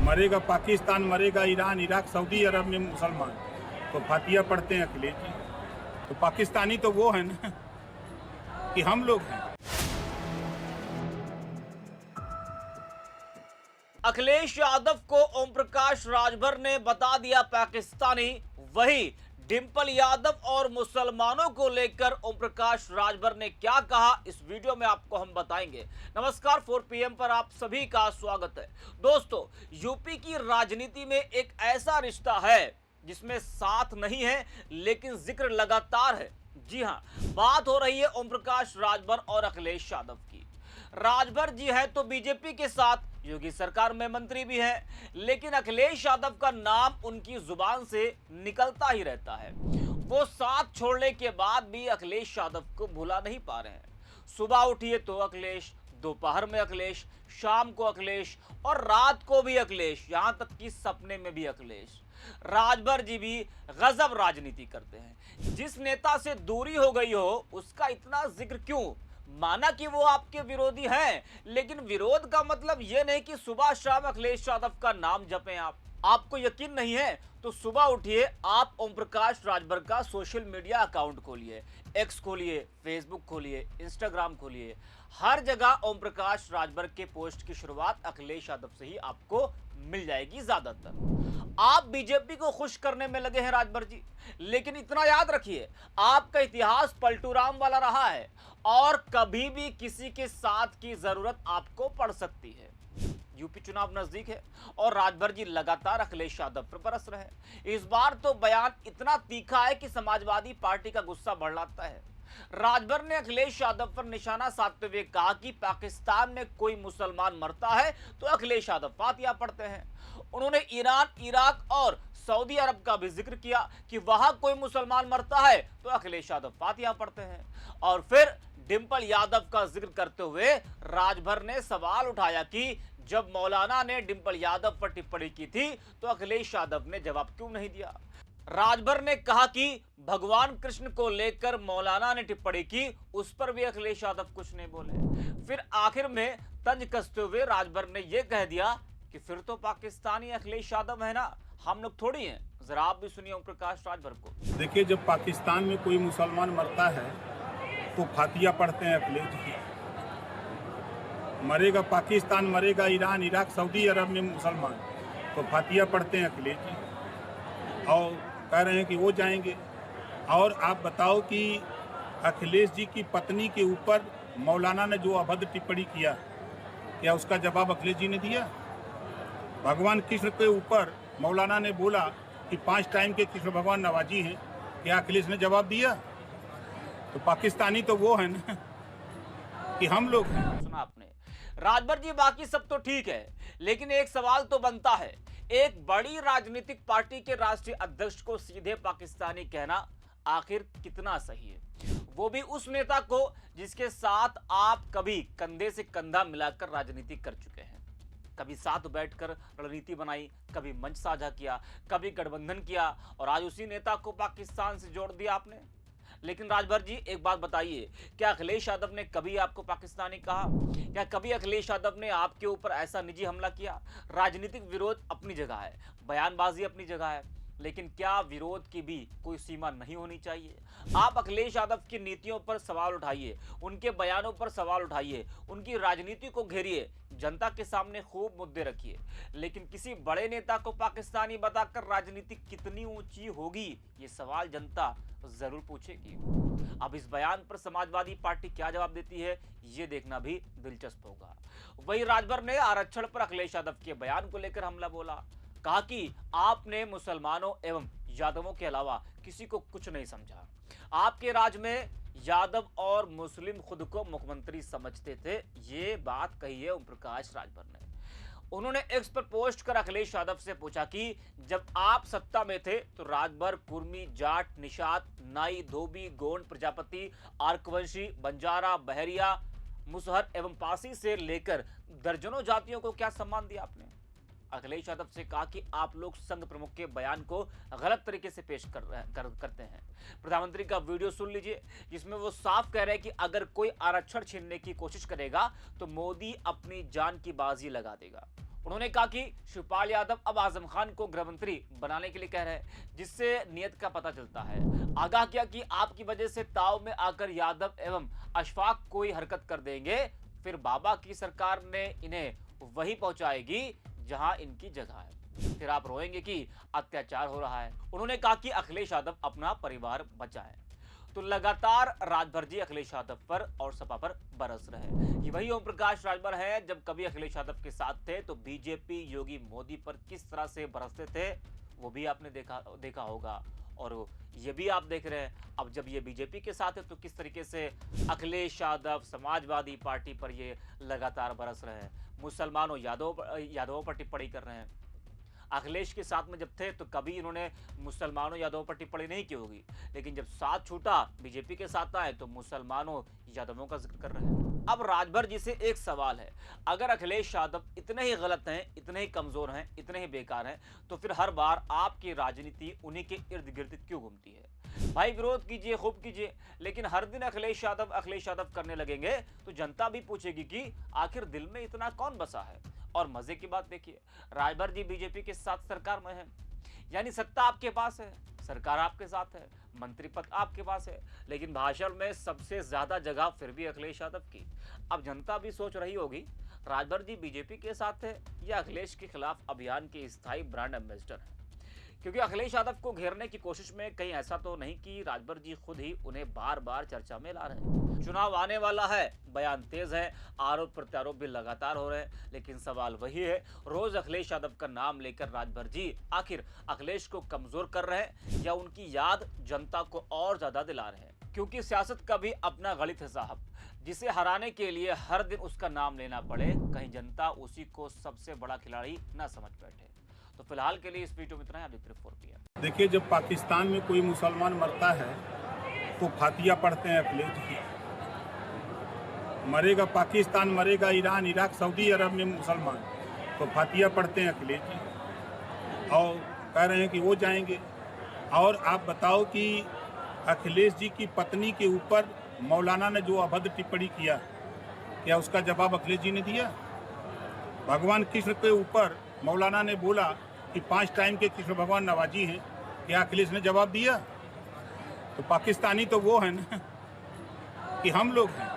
मरेगा पाकिस्तान, मरेगा Iran, Iraq, Saudi अरब में मुसलमान, तो फातिया पढ़ते हैं अखिलेश जी। तो पाकिस्तानी तो वो है ना कि हम लोग हैं। अखिलेश यादव को ओम प्रकाश राजभर ने बता दिया पाकिस्तानी। वही डिंपल यादव और मुसलमानों को लेकर ओम प्रकाश राजभर ने क्या कहा, इस वीडियो में आपको हम बताएंगे। नमस्कार, 4 PM पर आप सभी का स्वागत है। दोस्तों, यूपी की राजनीति में एक ऐसा रिश्ता है जिसमें साथ नहीं है लेकिन जिक्र लगातार है। जी हां, बात हो रही है ओम प्रकाश राजभर और अखिलेश यादव की। राजभर जी है तो बीजेपी के साथ, योगी सरकार में मंत्री भी है, लेकिन अखिलेश यादव का नाम उनकी जुबान से निकलता ही रहता है। वो साथ छोड़ने के बाद भी अखिलेश यादव को भुला नहीं पा रहे हैं। सुबह उठिए तो अखिलेश, दोपहर में अखिलेश, शाम को अखिलेश और रात को भी अखिलेश, यहां तक कि सपने में भी अखिलेश। राजभर जी भी गजब राजनीति करते हैं। जिस नेता से दूरी हो गई हो उसका इतना जिक्र क्यों? माना कि वो आपके विरोधी हैं, लेकिन विरोध का मतलब यह नहीं कि सुबह शाम अखिलेश यादव का नाम जपें आप। आपको यकीन नहीं है तो सुबह उठिए, आप ओम प्रकाश राजभर का सोशल मीडिया अकाउंट खोलिए, एक्स खोलिए, फेसबुक खोलिए, इंस्टाग्राम खोलिए। हर जगह ओम प्रकाश राजभर के पोस्ट की शुरुआत अखिलेश यादव से ही आपको मिल जाएगी। ज्यादातर आप बीजेपी को खुश करने में लगे हैं राजभर जी, लेकिन इतना याद रखिए, आपका इतिहास पलटूराम वाला रहा है और कभी भी किसी के साथ की जरूरत आपको पड़ सकती है। यूपी चुनाव नजदीक है और राजभर जी लगातार अखिलेश यादव पर बरस रहे हैं। इस बार तो बयान इतना तीखा है कि समाजवादी पार्टी का गुस्सा बढ़ाता है। राजभर ने अखिलेश यादव पर निशाना साधते हुए कहा कि पाकिस्तान में कोई मुसलमान मरता है तो अखिलेश यादव फातिया पढ़ते हैं। उन्होंने ईरान, इराक और सऊदी अरब का भी जिक्र किया कि वहां कोई मुसलमान मरता है तो अखिलेश यादव फातिया पढ़ते हैं। और फिर डिंपल यादव का जिक्र करते हुए राजभर ने सवाल उठाया कि जब मौलाना ने डिंपल यादव पर टिप्पणी की थी तो अखिलेश यादव ने जवाब क्यों नहीं दिया। राजभर ने कहा कि भगवान कृष्ण को लेकर मौलाना ने टिप्पणी की, उस पर भी अखिलेश यादव कुछ नहीं बोले। फिर आखिर में तंज कसते हुए राजभर ने यह कह दिया कि फिर तो पाकिस्तानी अखिलेश यादव है ना, हम लोग थोड़ी हैं। जरा आप भी सुनिए ओम प्रकाश राजभर को। देखिए, जब पाकिस्तान में कोई मुसलमान मरता है तो फातिया पढ़ते हैं अखिलेश जी। मरेगा पाकिस्तान, मरेगा ईरान, इराक, सऊदी अरब में मुसलमान, तो फातिया पढ़ते हैं अखिलेश जी और कह रहे हैं कि वो जाएंगे। और आप बताओ कि अखिलेश जी की पत्नी के ऊपर मौलाना ने जो अभद्र टिप्पणी किया, क्या उसका जवाब अखिलेश जी ने दिया? भगवान कृष्ण के ऊपर मौलाना ने बोला कि 5 टाइम के कृष्ण भगवान नवाजी हैं, क्या अखिलेश ने जवाब दिया? तो पाकिस्तानी तो वो है ना कि हम लोग हैं। सुना आपने राजभर जी, बाकी सब तो ठीक है, लेकिन एक सवाल तो बनता है। एक बड़ी राजनीतिक पार्टी के राष्ट्रीय अध्यक्ष को सीधे पाकिस्तानी कहना आखिर कितना सही है? वो भी उस नेता को जिसके साथ आप कभी कंधे से कंधा मिलाकर राजनीति कर चुके हैं। कभी साथ बैठकर रणनीति बनाई, कभी मंच साझा किया, कभी गठबंधन किया और आज उसी नेता को पाकिस्तान से जोड़ दिया आपने। लेकिन राजभर जी, एक बात बताइए, क्या अखिलेश यादव ने कभी आपको पाकिस्तानी कहा? क्या कभी अखिलेश यादव ने आपके ऊपर ऐसा निजी हमला किया? राजनीतिक विरोध अपनी जगह है, बयानबाजी अपनी जगह है, लेकिन क्या विरोध की भी कोई सीमा नहीं होनी चाहिए? आप अखिलेश यादव की नीतियों पर सवाल उठाइए, उनके बयानों पर सवाल उठाइए, उनकी राजनीति को घेरिए, जनता के सामने खूब मुद्दे रखिए, लेकिन किसी बड़े नेता को पाकिस्तानी बताकर राजनीति कितनी ऊंची होगी, ये सवाल जनता जरूर पूछेगी। अब इस बयान पर समाजवादी पार्टी क्या जवाब देती है, ये देखना भी दिलचस्प होगा। वही राजभर ने आरक्षण पर अखिलेश यादव के बयान को लेकर हमला बोला, कहा कि आपने मुसलमानों एवं यादवों के अलावा किसी को कुछ नहीं समझा। आपके राज में यादव और मुस्लिम खुद को मुख्यमंत्री समझते थे, ये बात कही है ओम प्रकाश राजभर ने। उन्होंने एक्स पर पोस्ट कर अखिलेश यादव से पूछा कि जब आप सत्ता में थे तो राजभर कुर्मी, जाट, निषाद, नाई, धोबी, गोंड, प्रजापति, आर्कवंशी, बंजारा, बहरिया, मुसहर एवं पासी से लेकर दर्जनों जातियों को क्या सम्मान दिया आपने? अखिलेश यादव से कहा कि आप लोग संघ प्रमुख के बयान को गलत तरीके से पेश करते हैं। प्रधानमंत्री का वीडियो सुन लीजिए, जिसमें वो साफ कह रहे हैं कि अगर कोई आरक्षण छीनने की कोशिश करेगा तो मोदी अपनी जान की बाजी लगा देगा। उन्होंने कहा कि शिवपाल यादव अब आजम खान को गृह मंत्री बनाने के लिए कह रहे हैं, जिससे नियत का पता चलता है। आगाह किया कि आपकी वजह से ताव में आकर यादव एवं अशफाक कोई हरकत कर देंगे, फिर बाबा की सरकार ने इन्हें वहीं पहुंचाएगी जहां इनकी जगह है, फिर आप रोएंगे कि अत्याचार हो रहा है। उन्होंने कहा कि अखिलेश यादव अपना परिवार बचाएं। तो लगातार राजभर जी अखिलेश यादव पर और सपा पर बरस रहे। ये वही ओम प्रकाश राजभर है, जब कभी अखिलेश यादव के साथ थे तो बीजेपी योगी मोदी पर किस तरह से बरसते थे वो भी आपने देखा होगा, और ये भी आप देख रहे हैं अब जब ये बीजेपी के साथ है तो किस तरीके से अखिलेश यादव समाजवादी पार्टी पर ये लगातार बरस रहे हैं। मुसलमानों यादवों पर टिप्पणी कर रहे हैं। अखिलेश के साथ में जब थे तो कभी इन्होंने मुसलमानों यादवों पर टिप्पणी नहीं की होगी, लेकिन जब साथ छूटा बीजेपी के साथ आए तो मुसलमानों यादवों का जिक्र कर रहे हैं। अब राजभर जी से एक सवाल है, अगर अखिलेश यादव इतने ही गलत हैं, इतने ही कमजोर हैं, इतने ही बेकार हैं, तो फिर हर बार आपकी राजनीति उन्हीं के इर्द गिर्द क्यों घूमती है? भाई विरोध कीजिए, खूब कीजिए, लेकिन हर दिन अखिलेश यादव करने लगेंगे तो जनता भी पूछेगी कि आखिर दिल में इतना कौन बसा है। और मजे की बात देखिए, राजभर जी बीजेपी के साथ सरकार में है, यानी सत्ता आपके पास है, सरकार आपके साथ है, मंत्री पद आपके पास है, लेकिन भाषण में सबसे ज्यादा जगह फिर भी अखिलेश यादव की। अब जनता भी सोच रही होगी राजभर जी बीजेपी के साथ है या अखिलेश के खिलाफ अभियान के स्थायी ब्रांड एम्बेसडर है, क्योंकि अखिलेश यादव को घेरने की कोशिश में कहीं ऐसा तो नहीं कि राजभर जी खुद ही उन्हें बार बार चर्चा में ला रहे हैं। चुनाव आने वाला है, बयान तेज है, आरोप प्रत्यारोप भी लगातार हो रहे हैं, लेकिन सवाल वही है, रोज अखिलेश यादव का नाम लेकर राजभर जी आखिर अखिलेश को कमजोर कर रहे हैं या उनकी याद जनता को और ज्यादा दिला रहे हैं? क्योंकि सियासत का भी अपना गणित है साहब, जिसे हराने के लिए हर दिन उसका नाम लेना पड़े, कहीं जनता उसी को सबसे बड़ा खिलाड़ी न समझ बैठे। तो फिलहाल के लिए इस वीडियो में इतना ही। आप 4 PM। देखिए, जब पाकिस्तान में कोई मुसलमान मरता है तो फातिया पढ़ते हैं अखिलेश जी। मरेगा पाकिस्तान, मरेगा ईरान, इराक, सऊदी अरब में मुसलमान, तो फातिया पढ़ते हैं अखिलेश जी और कह रहे हैं कि वो जाएंगे। और आप बताओ कि अखिलेश जी की पत्नी के ऊपर मौलाना ने जो अभद्र टिप्पणी किया, क्या उसका जवाब अखिलेश जी ने दिया? भगवान कृष्ण के ऊपर मौलाना ने बोला कि 5 टाइम के कृष्ण भगवान नवाजी हैं, क्या अखिलेश ने जवाब दिया? तो पाकिस्तानी तो वो है ना कि हम लोग हैं।